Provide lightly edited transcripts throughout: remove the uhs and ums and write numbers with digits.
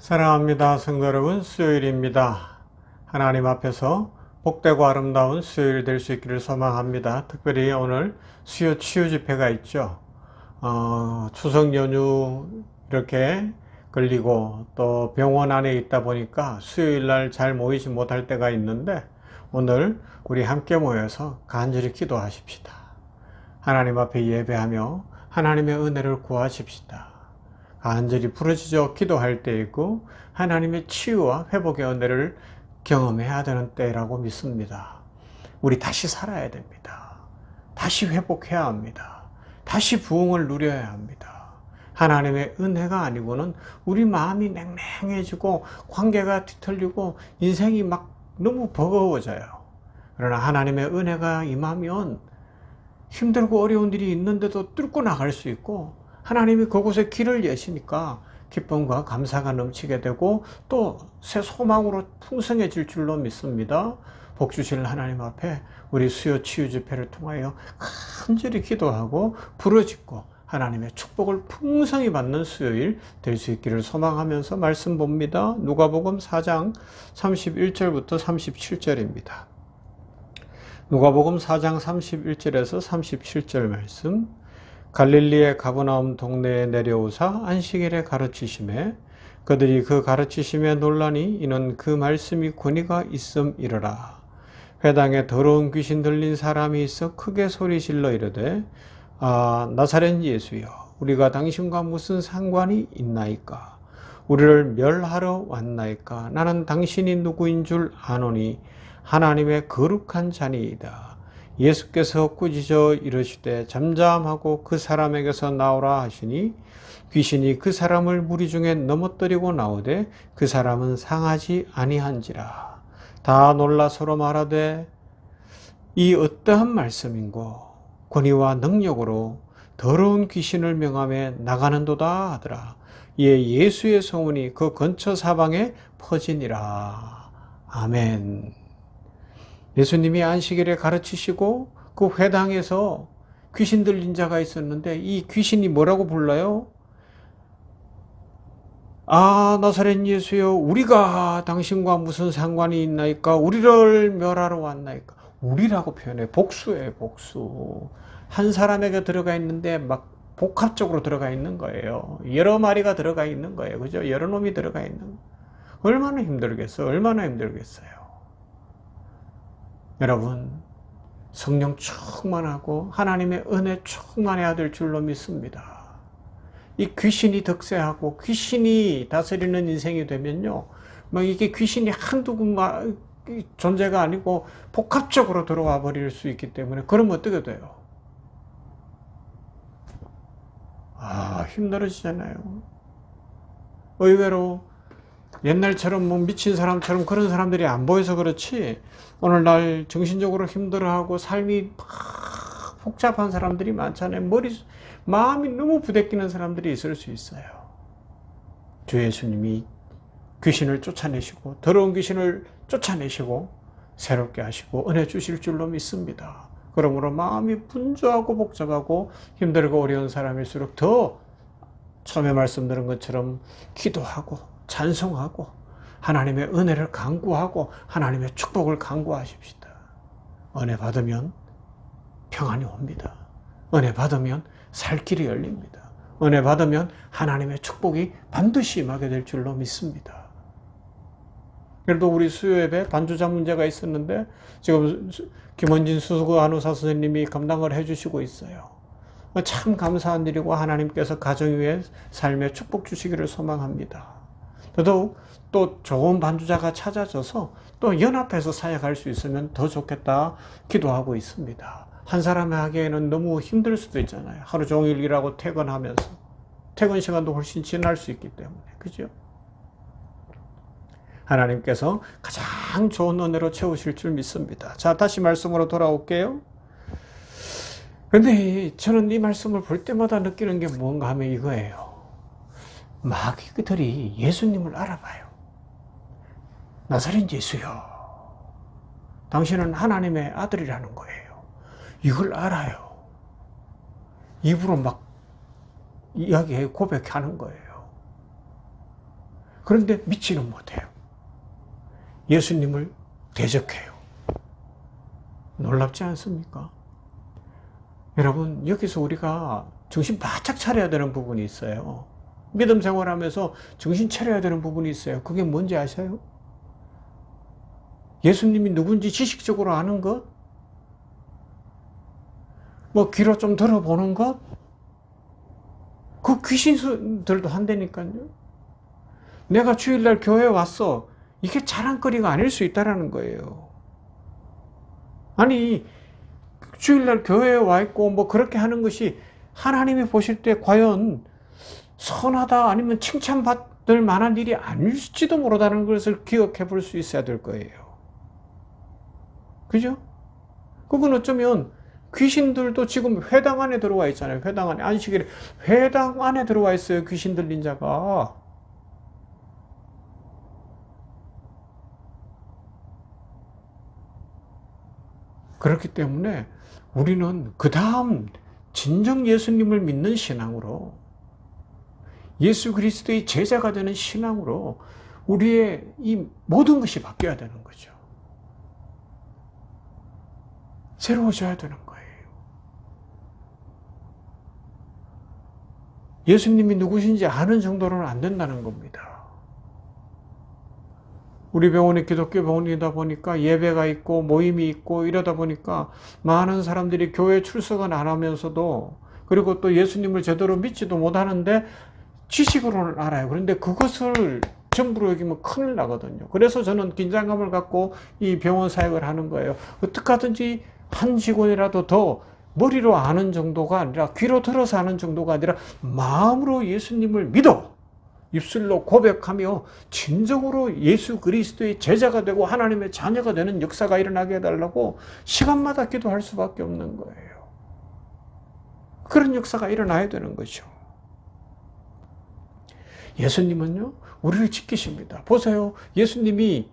사랑합니다. 성도 여러분, 수요일입니다. 하나님 앞에서 복되고 아름다운 수요일 될 수 있기를 소망합니다. 특별히 오늘 수요 치유 집회가 있죠. 추석 연휴 이렇게 걸리고 또 병원 안에 있다 보니까 수요일 날 잘 모이지 못할 때가 있는데, 오늘 우리 함께 모여서 간절히 기도하십시다. 하나님 앞에 예배하며 하나님의 은혜를 구하십시다. 간절히 부르짖어 기도할 때이고 하나님의 치유와 회복의 은혜를 경험해야 되는 때라고 믿습니다. 우리 다시 살아야 됩니다. 다시 회복해야 합니다. 다시 부흥을 누려야 합니다. 하나님의 은혜가 아니고는 우리 마음이 냉랭해지고 관계가 뒤틀리고 인생이 막 너무 버거워져요. 그러나 하나님의 은혜가 임하면 힘들고 어려운 일이 있는데도 뚫고 나갈 수 있고, 하나님이 그곳에 길을 여시니까 기쁨과 감사가 넘치게 되고 또 새 소망으로 풍성해질 줄로 믿습니다. 복 주실 하나님 앞에 우리 수요 치유 집회를 통하여 간절히 기도하고 부르짖고 하나님의 축복을 풍성히 받는 수요일 될 수 있기를 소망하면서 말씀 봅니다. 누가복음 4장 31절부터 37절입니다. 누가복음 4장 31절에서 37절 말씀. 갈릴리의 가버나움 동네에 내려오사 안식일에 가르치심에 그들이 그 가르치심에 놀라니 이는 그 말씀이 권위가 있음이러라. 회당에 더러운 귀신 들린 사람이 있어 크게 소리질러 이르되, 나사렛 예수여, 우리가 당신과 무슨 상관이 있나이까? 우리를 멸하러 왔나이까? 나는 당신이 누구인 줄 아노니 하나님의 거룩한 자니이다. 예수께서 꾸짖어 이르시되 잠잠하고 그 사람에게서 나오라 하시니 귀신이 그 사람을 무리 중에 넘어뜨리고 나오되 그 사람은 상하지 아니한지라. 다 놀라 서로 말하되 이 어떠한 말씀인고 권위와 능력으로 더러운 귀신을 명하며 나가는도다 하더라. 이에 예수의 소문이 그 근처 사방에 퍼지니라. 아멘. 예수님이 안식일에 가르치시고 그 회당에서 귀신 들린 자가 있었는데, 이 귀신이 뭐라고 불러요? 나사렛 예수여, 우리가 당신과 무슨 상관이 있나이까? 우리를 멸하러 왔나이까? 우리라고 표현해. 복수예요, 복수. 한 사람에게 들어가 있는데 막 복합적으로 들어가 있는 거예요. 여러 마리가 들어가 있는 거예요. 그죠? 여러 놈이 들어가 있는. 얼마나 힘들겠어요? 얼마나 힘들겠어요? 여러분, 성령 충만하고 하나님의 은혜 충만해야 될 줄로 믿습니다. 이 귀신이 득세하고 귀신이 다스리는 인생이 되면요, 이게 귀신이 한두 군가 존재가 아니고 복합적으로 들어와 버릴 수 있기 때문에, 그러면 어떻게 돼요? 힘들어지잖아요. 의외로 옛날처럼 미친 사람처럼 그런 사람들이 안 보여서 그렇지, 오늘날 정신적으로 힘들어하고 삶이 막 복잡한 사람들이 많잖아요. 마음이 너무 부대끼는 사람들이 있을 수 있어요. 주 예수님이 귀신을 쫓아내시고 더러운 귀신을 쫓아내시고 새롭게 하시고 은혜 주실 줄로 믿습니다. 그러므로 마음이 분주하고 복잡하고 힘들고 어려운 사람일수록 더 처음에 말씀드린 것처럼 기도하고 찬송하고 하나님의 은혜를 간구하고 하나님의 축복을 간구하십시다. 은혜 받으면 평안이 옵니다. 은혜 받으면 살 길이 열립니다. 은혜 받으면 하나님의 축복이 반드시 임하게 될 줄로 믿습니다. 그래도 우리 수요예배 반주자 문제가 있었는데 지금 김원진 수구간호사 선생님이 감당을 해주시고 있어요. 참 감사한 일이고 하나님께서 가정 위에 삶에 축복 주시기를 소망합니다. 더더욱 또 좋은 반주자가 찾아져서 또 연합해서 사역할 수 있으면 더 좋겠다 기도하고 있습니다. 한 사람이 하기에는 너무 힘들 수도 있잖아요. 하루 종일 일하고 퇴근하면서 퇴근 시간도 훨씬 지날 수 있기 때문에, 그죠? 하나님께서 가장 좋은 은혜로 채우실 줄 믿습니다. 자, 다시 말씀으로 돌아올게요. 그런데 저는 이 말씀을 볼 때마다 느끼는 게 뭔가 하면 이거예요. 마귀들이 예수님을 알아봐요. 나사렛 예수여, 당신은 하나님의 아들이라는 거예요. 이걸 알아요. 입으로 막 이야기해 고백하는 거예요. 그런데 믿지는 못해요. 예수님을 대적해요. 놀랍지 않습니까? 여러분, 여기서 우리가 정신 바짝 차려야 되는 부분이 있어요. 믿음 생활하면서 정신 차려야 되는 부분이 있어요. 그게 뭔지 아세요? 예수님이 누군지 지식적으로 아는 것? 뭐 귀로 좀 들어보는 것? 그 귀신들도 한다니까요. 내가 주일날 교회에 왔어. 이게 자랑거리가 아닐 수 있다는 거예요. 아니, 주일날 교회에 와 있고 뭐 그렇게 하는 것이 하나님이 보실 때 과연 선하다 아니면 칭찬받을 만한 일이 아닐지도 모르다는 것을 기억해 볼 수 있어야 될 거예요. 그죠? 그건 어쩌면 귀신들도 지금 회당 안에 들어와 있잖아요. 회당 안에, 안식일에 회당 안에 들어와 있어요. 귀신 들린 자가. 그렇기 때문에 우리는 그 다음 진정 예수님을 믿는 신앙으로, 예수 그리스도의 제자가 되는 신앙으로 우리의 이 모든 것이 바뀌어야 되는 거죠. 새로워져야 되는 거예요. 예수님이 누구신지 아는 정도로는 안 된다는 겁니다. 우리 병원이 기독교 병원이다 보니까 예배가 있고 모임이 있고 이러다 보니까 많은 사람들이 교회 출석은 안 하면서도, 그리고 또 예수님을 제대로 믿지도 못하는데 지식으로는 알아요. 그런데 그것을 전부로 여기면 큰일 나거든요. 그래서 저는 긴장감을 갖고 이 병원 사역을 하는 거예요. 어떻게 하든지 한 직원이라도 더 머리로 아는 정도가 아니라, 귀로 들어서 아는 정도가 아니라 마음으로 예수님을 믿어 입술로 고백하며 진정으로 예수 그리스도의 제자가 되고 하나님의 자녀가 되는 역사가 일어나게 해달라고 시간마다 기도할 수밖에 없는 거예요. 그런 역사가 일어나야 되는 거죠. 예수님은요, 우리를 지키십니다. 보세요. 예수님이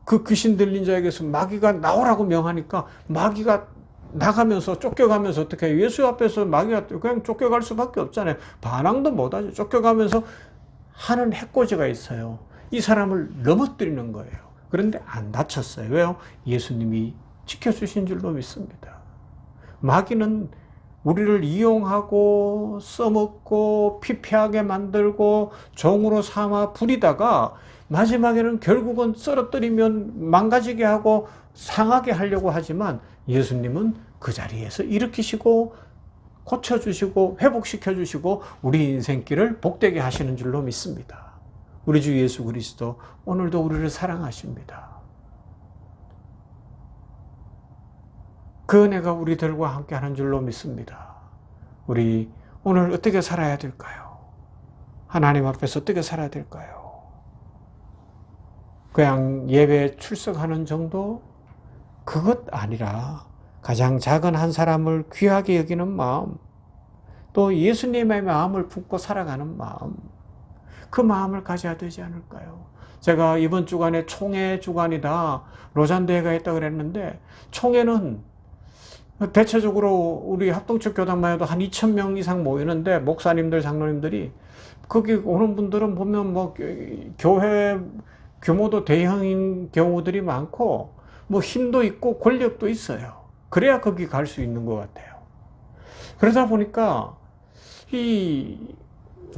그 귀신 들린 자에게서 마귀가 나오라고 명하니까 마귀가 나가면서 쫓겨가면서 어떻게 해요? 예수 앞에서 마귀가 그냥 쫓겨갈 수밖에 없잖아요. 반항도 못하죠. 쫓겨가면서 하는 해코지가 있어요. 이 사람을 넘어뜨리는 거예요. 그런데 안 다쳤어요. 왜요? 예수님이 지켜주신 줄로 믿습니다. 마귀는 우리를 이용하고 써먹고 피폐하게 만들고 종으로 삼아 부리다가 마지막에는 결국은 쓰러뜨리면 망가지게 하고 상하게 하려고 하지만, 예수님은 그 자리에서 일으키시고 고쳐주시고 회복시켜주시고 우리 인생길을 복되게 하시는 줄로 믿습니다. 우리 주 예수 그리스도 오늘도 우리를 사랑하십니다. 그 은혜가 우리들과 함께 하는 줄로 믿습니다. 우리 오늘 어떻게 살아야 될까요? 하나님 앞에서 어떻게 살아야 될까요? 그냥 예배에 출석하는 정도? 그것 아니라 가장 작은 한 사람을 귀하게 여기는 마음, 또 예수님의 마음을 품고 살아가는 마음, 그 마음을 가져야 되지 않을까요? 제가 이번 주간에 총회 주간이다, 로잔대회가 있다고 그랬는데, 총회는 대체적으로 우리 합동측 교단만 해도 한 2,000명 이상 모이는데, 목사님들, 장로님들이, 거기 오는 분들은 보면 뭐 교회 규모도 대형인 경우들이 많고 뭐 힘도 있고 권력도 있어요. 그래야 거기 갈 수 있는 것 같아요. 그러다 보니까 이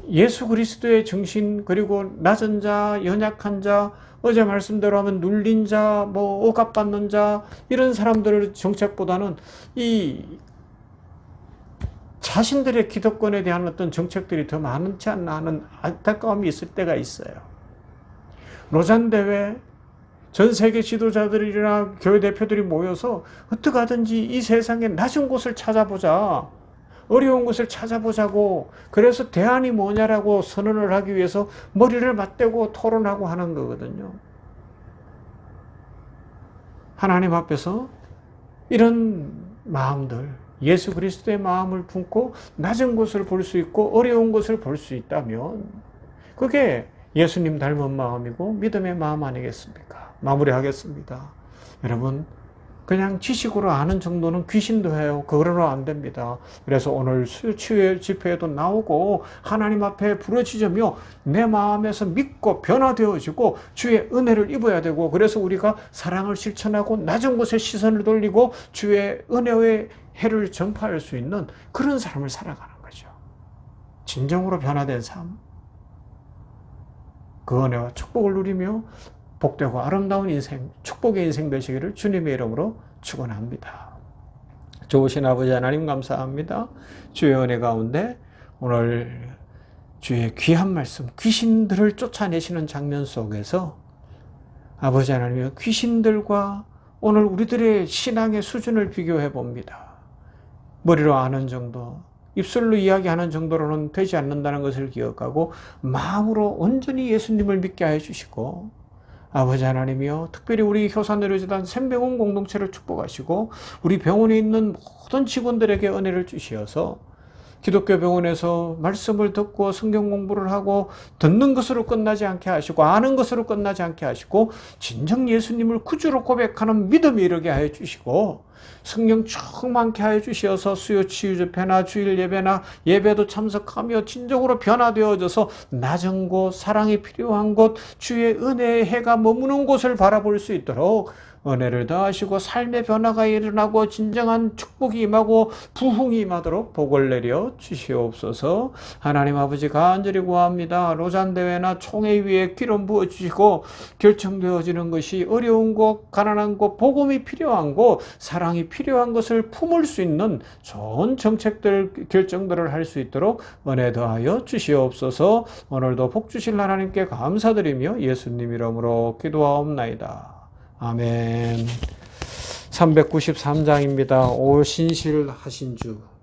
예수 그리스도의 정신, 그리고 낮은 자, 연약한 자, 어제 말씀대로 하면 눌린 자, 뭐 억압받는 자, 이런 사람들의 정책보다는 이 자신들의 기득권에 대한 어떤 정책들이 더 많지 않나 하는 안타까움이 있을 때가 있어요. 로잔대회, 전 세계 지도자들이나 교회 대표들이 모여서 어떻게 하든지 이 세상에 낮은 곳을 찾아보자, 어려운 곳을 찾아보자고, 그래서 대안이 뭐냐라고 선언을 하기 위해서 머리를 맞대고 토론하고 하는 거거든요. 하나님 앞에서 이런 마음들, 예수 그리스도의 마음을 품고 낮은 곳을 볼 수 있고 어려운 곳을 볼 수 있다면 그게 예수님 닮은 마음이고 믿음의 마음 아니겠습니까? 마무리하겠습니다. 여러분, 그냥 지식으로 아는 정도는 귀신도 해요. 그거로 안 됩니다. 그래서 오늘 수요 집회에도 나오고 하나님 앞에 부르짖으며 내 마음에서 믿고 변화되어지고 주의 은혜를 입어야 되고, 그래서 우리가 사랑을 실천하고 낮은 곳에 시선을 돌리고 주의 은혜의 해를 전파할 수 있는 그런 삶을 살아가는 거죠. 진정으로 변화된 삶, 그 은혜와 축복을 누리며 복되고 아름다운 인생, 축복의 인생 되시기를 주님의 이름으로 축원합니다. 좋으신 아버지 하나님 감사합니다. 주의 은혜 가운데 오늘 주의 귀한 말씀, 귀신들을 쫓아내시는 장면 속에서 아버지 하나님의 귀신들과 오늘 우리들의 신앙의 수준을 비교해 봅니다. 머리로 아는 정도, 입술로 이야기하는 정도로는 되지 않는다는 것을 기억하고 마음으로 온전히 예수님을 믿게 해 주시고, 아버지 하나님이여, 특별히 우리 효산의료재단 생명원 공동체를 축복하시고 우리 병원에 있는 모든 직원들에게 은혜를 주시어서 기독교 병원에서 말씀을 듣고 성경 공부를 하고 듣는 것으로 끝나지 않게 하시고 아는 것으로 끝나지 않게 하시고 진정 예수님을 구주로 고백하는 믿음이 이르게 하여 주시고 성령 충만케 하여 주시어서 수요 치유 집회나 주일 예배나 예배도 참석하며 진정으로 변화되어져서 낮은 곳, 사랑이 필요한 곳, 주의 은혜의 해가 머무는 곳을 바라볼 수 있도록 은혜를 더하시고 삶의 변화가 일어나고 진정한 축복이 임하고 부흥이 임하도록 복을 내려 주시옵소서. 하나님 아버지 간절히 구합니다. 로잔대회나 총회 위에 기름 부어주시고 결정되어지는 것이 어려운 곳, 가난한 곳, 복음이 필요한 곳, 사랑이 필요한 것을 품을 수 있는 좋은 정책들, 결정들을 할 수 있도록 은혜 더하여 주시옵소서. 오늘도 복 주실 하나님께 감사드리며 예수님 이름으로 기도하옵나이다. 아멘. 393장입니다. 오신실하신 주.